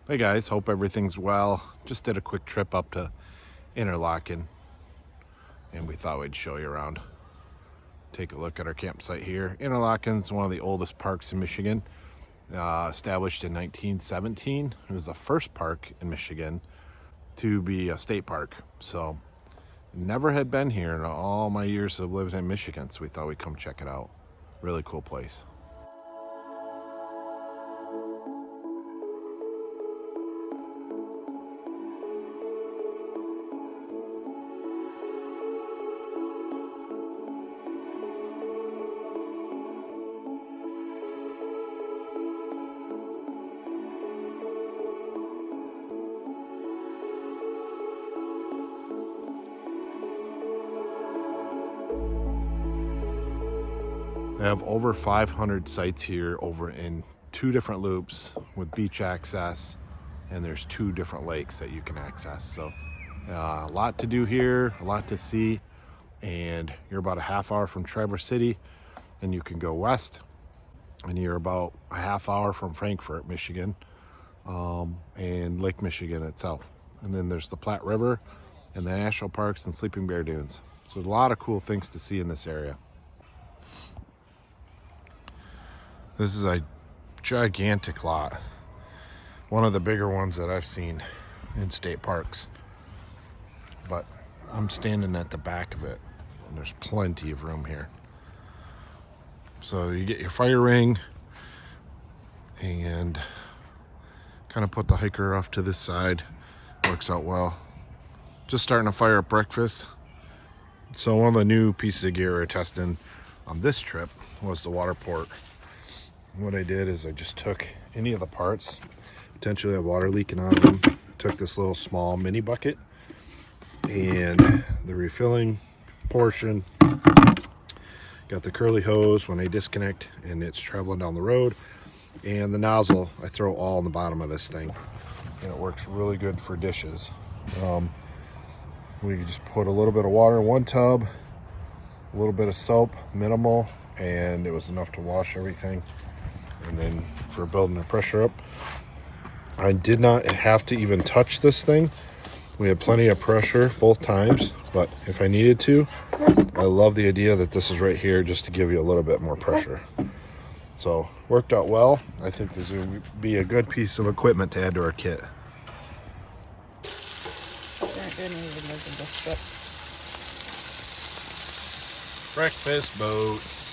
Hey guys, hope everything's well. Just did a quick trip up to Interlochen and we thought we'd show you around. Take a look at our campsite here. Interlochen's one of the oldest parks in Michigan, established in 1917. It was the first park in Michigan to be a state park. So never had been here in all my years of living in Michigan, so we thought we'd come check it out. Really cool place. They have over 500 sites here over in 2 different loops with beach access, and there's 2 different lakes that you can access. So a lot to do here, a lot to see, and you're about a half hour from Traverse City, and you can go west, and you're about a half hour from Frankfort, Michigan, and Lake Michigan itself. And then there's the Platte River and the national parks and Sleeping Bear Dunes. So there's a lot of cool things to see in this area. This is a gigantic lot. One of the bigger ones that I've seen in state parks. But I'm standing at the back of it, and there's plenty of room here. So you get your fire ring and kind of put the hiker off to this side. Works out well. Just starting to fire up breakfast. So one of the new pieces of gear we're testing on this trip was the WaterPORT. What I did is I just took any of the parts, potentially have water leaking out of them, took this little small mini bucket and the refilling portion, got the curly hose when I disconnect and it's traveling down the road, and the nozzle I throw all in the bottom of this thing, and it works really good for dishes. We just put a little bit of water in one tub, a little bit of soap, minimal, and it was enough to wash everything. And then for building the pressure up, I did not have to even touch this thing. We had plenty of pressure both times, but if I needed to, I love the idea that this is right here just to give you a little bit more pressure. So worked out well. I think this would be a good piece of equipment to add to our kit. Breakfast boats.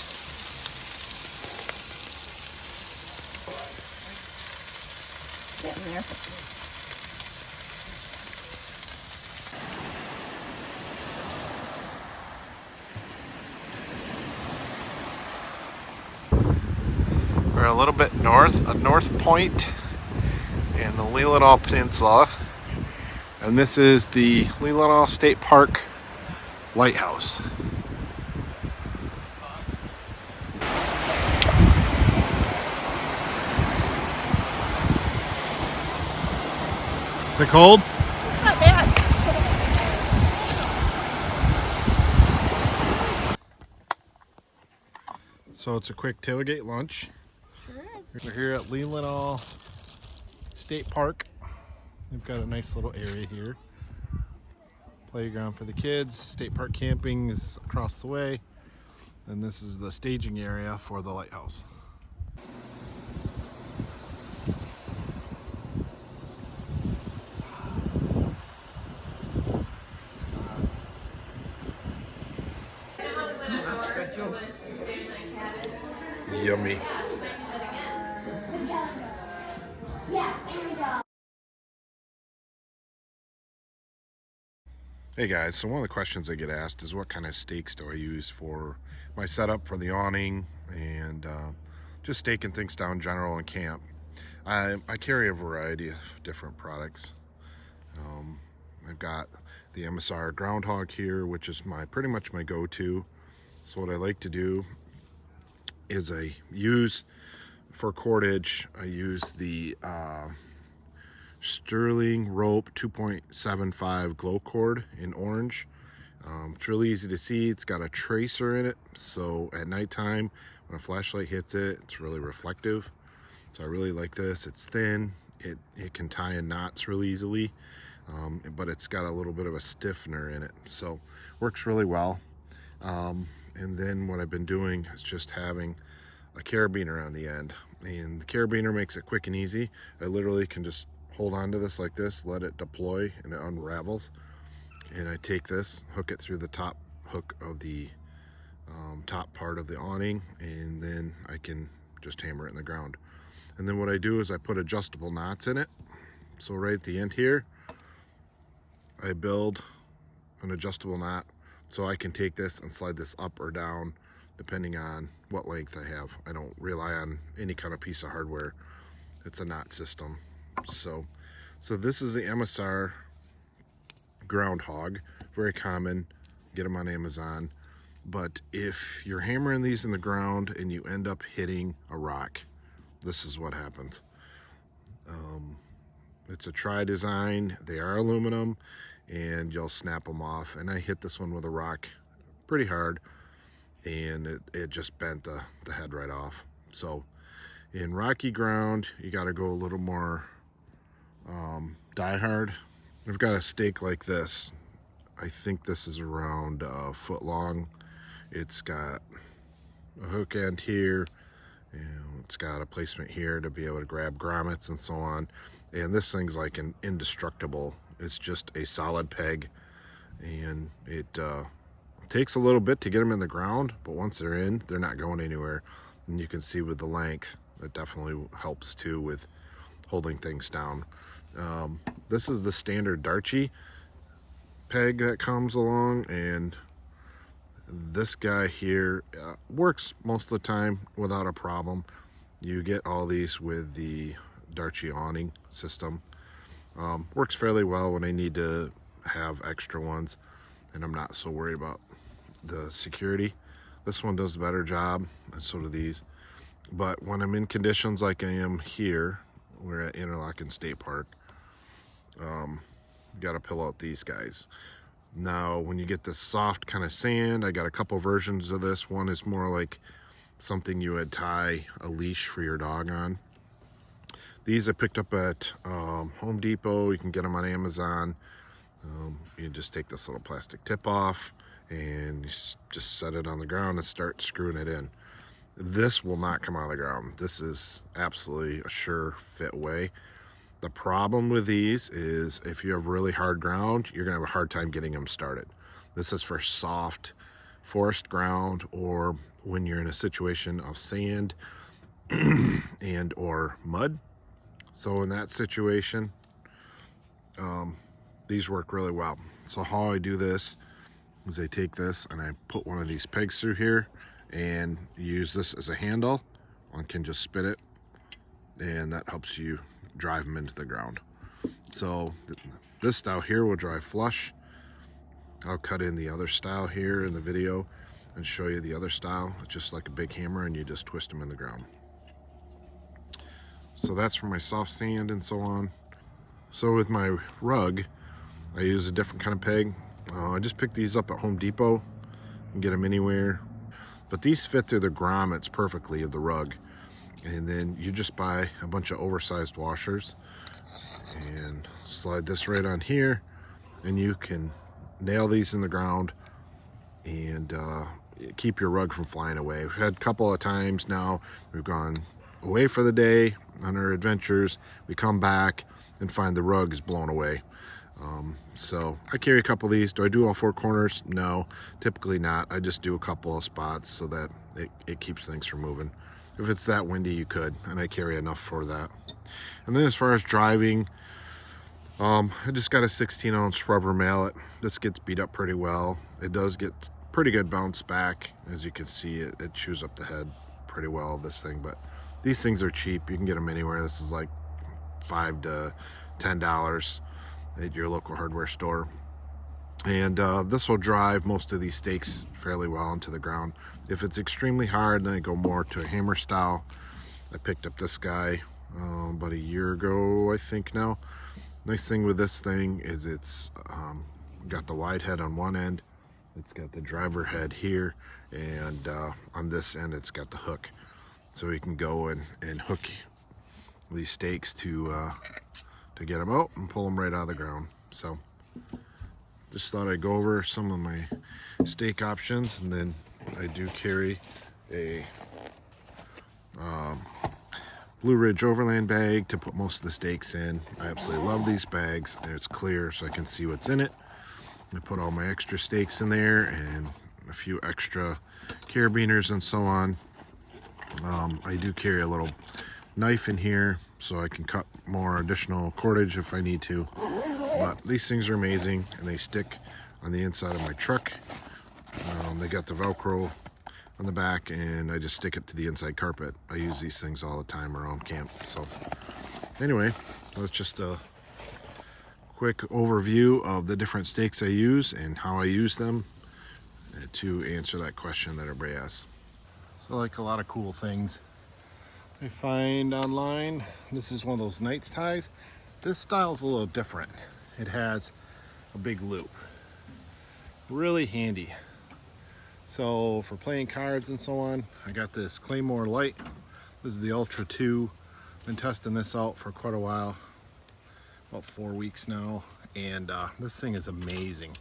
Getting there. We're a little bit north of North Point in the Leelanau Peninsula, and this is the Leelanau State Park Lighthouse. Is it cold? It's not bad. So it's a quick tailgate lunch. Sure is. We're here at Leelanau State Park. They've got a nice little area here. Playground for the kids. State park camping is across the way. And this is the staging area for the lighthouse. Yummy. Hey guys, so one of the questions I get asked is what kind of stakes do I use for my setup for the awning and just staking things down general in camp. I carry a variety of different products. I've got the MSR Groundhog here, which is pretty much my go-to. So what I like to do is I use, for cordage, I use the Sterling Rope 2.75 glow cord in orange. It's really easy to see. It's got a tracer in it, so at nighttime when a flashlight hits it, it's really reflective. So I really like this. It's thin it can tie in knots really easily, but it's got a little bit of a stiffener in it, so works really well. And then what I've been doing is just having a carabiner on the end, and the carabiner makes it quick and easy. I literally can just hold on to this like this, let it deploy, and it unravels, and I take this, hook it through the top hook of the top part of the awning, and then I can just hammer it in the ground. And then what I do is I put adjustable knots in it. So right at the end here, I build an adjustable knot so I can take this and slide this up or down depending on what length I have. I don't rely on any kind of piece of hardware. It's a knot system. So this is the MSR groundhog, very common, get them on Amazon. But if you're hammering these in the ground and you end up hitting a rock, this is what happens. It's a tri design, they are aluminum, and you'll snap them off. And I hit this one with a rock pretty hard, and it just bent the head right off. So in rocky ground, you got to go a little more die hard. I've got a stake like this. I think this is around a foot long. It's got a hook end here, and it's got a placement here to be able to grab grommets and so on. And this thing's like an indestructible. It's just a solid peg, and it takes a little bit to get them in the ground, but once they're in, they're not going anywhere. And you can see with the length, it definitely helps too with holding things down. This is the standard Darchie peg that comes along, and this guy here works most of the time without a problem. You get all these with the Darchie awning system. Works fairly well when I need to have extra ones and I'm not so worried about the security. This one does a better job, and so do these. But when I'm in conditions like I am here, we're at Interlochen State Park, got to pill out these guys. Now when you get this soft kind of sand, I got a couple versions of this. One is more like something you would tie a leash for your dog on. These I picked up at Home Depot. You can get them on Amazon. You just take this little plastic tip off and you just set it on the ground and start screwing it in. This will not come out of the ground. This is absolutely a sure fit way. The problem with these is if you have really hard ground, you're gonna have a hard time getting them started. This is for soft forest ground, or when you're in a situation of sand and or mud. So in that situation, these work really well. So how I do this is I take this and I put one of these pegs through here and use this as a handle. One can just spin it, and that helps you drive them into the ground. So this style here will drive flush. I'll cut in the other style here in the video and show you the other style. It's just like a big hammer and you just twist them in the ground. So that's for my soft sand and so on. So with my rug, I use a different kind of peg. I just picked these up at Home Depot. You can get them anywhere. But these fit through the grommets perfectly of the rug. And then you just buy a bunch of oversized washers and slide this right on here, and you can nail these in the ground and keep your rug from flying away. We've had a couple of times now we've gone away for the day on our adventures. We come back and find the rug is blown away. So I carry a couple of these. Do I do all four corners? No, typically not. I just do a couple of spots so that it keeps things from moving. If it's that windy, you could, and I carry enough for that. And then as far as driving, I just got a 16-ounce rubber mallet. This gets beat up pretty well. It does get pretty good bounce back. As you can see, it chews up the head pretty well, this thing. But these things are cheap. You can get them anywhere. This is like $5 to $10 at your local hardware store. And this will drive most of these stakes fairly well into the ground. If it's extremely hard, then I go more to a hammer style. I picked up this guy about a year ago, I think now. Nice thing with this thing is it's got the wide head on one end. It's got the driver head here, and on this end it's got the hook. So you can go and hook these stakes to get them out and pull them right out of the ground. So just thought I'd go over some of my stake options, and then I do carry a Blue Ridge Overland bag to put most of the stakes in. I absolutely love these bags, and it's clear so I can see what's in it. I put all my extra stakes in there and a few extra carabiners and so on. I do carry a little knife in here so I can cut more additional cordage if I need to. But these things are amazing, and they stick on the inside of my truck. They got the Velcro on the back, and I just stick it to the inside carpet. I use these things all the time around camp. So anyway, that's just a quick overview of the different stakes I use and how I use them to answer that question that everybody asks. So like a lot of cool things I find online, this is one of those Knights ties. This style is a little different. It has a big loop. Really handy. So for playing cards and so on, I got this Claymore Light. This is the Ultra 2. Been testing this out for quite a while, about 4 weeks now, and this thing is amazing.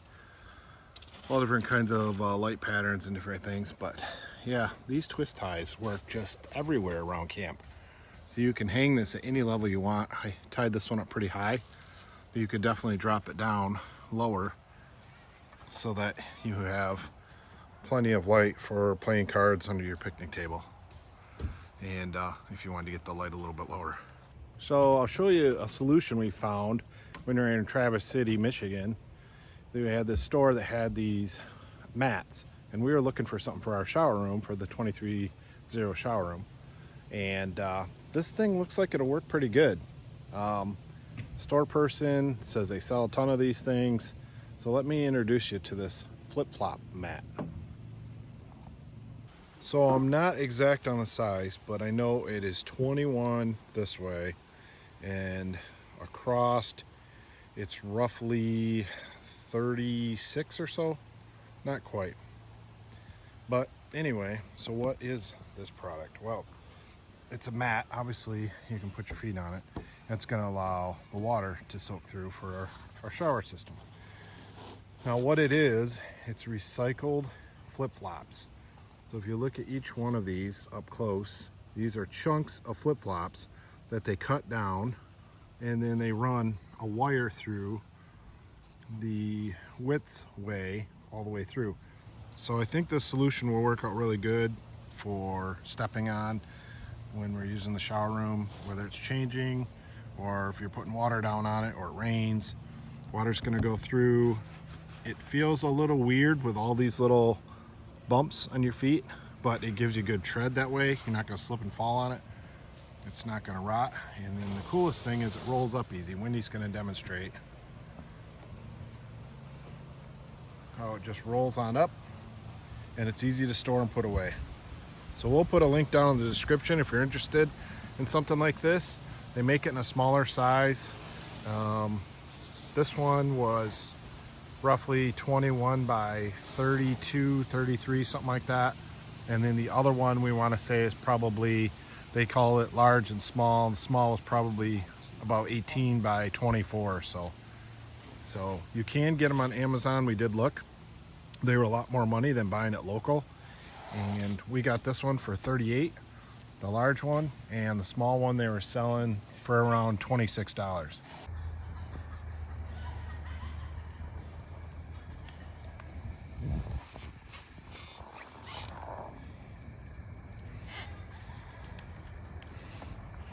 All different kinds of light patterns and different things, but yeah, these twist ties work just everywhere around camp. So you can hang this at any level you want. I tied this one up pretty high, but you could definitely drop it down lower so that you have plenty of light for playing cards under your picnic table, and if you wanted to get the light a little bit lower. So I'll show you a solution we found when we were in Traverse City, Michigan. We had this store that had these mats, and we were looking for something for our shower room, for the 23-0 shower room, and this thing looks like it'll work pretty good. Store person says they sell a ton of these things, so let me introduce you to this flip-flop mat. So I'm not exact on the size, but I know it is 21 this way, and across it's roughly 36 or so, not quite. But anyway, so what is this product? Well, it's a mat. Obviously you can put your feet on it. That's going to allow the water to soak through for our shower system. Now what it is, it's recycled flip-flops. So if you look at each one of these up close, these are chunks of flip-flops that they cut down, and then they run a wire through the width way all the way through. So I think this solution will work out really good for stepping on when we're using the shower room, whether it's changing or if you're putting water down on it or it rains. Water's going to go through. It feels a little weird with all these little bumps on your feet, but it gives you good tread that way. You're not going to slip and fall on it. It's not going to rot. And then the coolest thing is it rolls up easy. Wendy's going to demonstrate how it just rolls on up, and it's easy to store and put away. So we'll put a link down in the description if you're interested in something like this. They make it in a smaller size. This one was roughly 21 by 32, 33, something like that. And then the other one we want to say is probably, they call it large and small. The small is probably about 18 by 24 or so. So you can get them on Amazon. We did look. They were a lot more money than buying it local. And we got this one for 38, the large one, and the small one they were selling for around $26.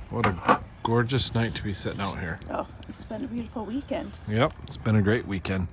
What a gorgeous night to be sitting out here. Oh, it's been a beautiful weekend. Yep, it's been a great weekend.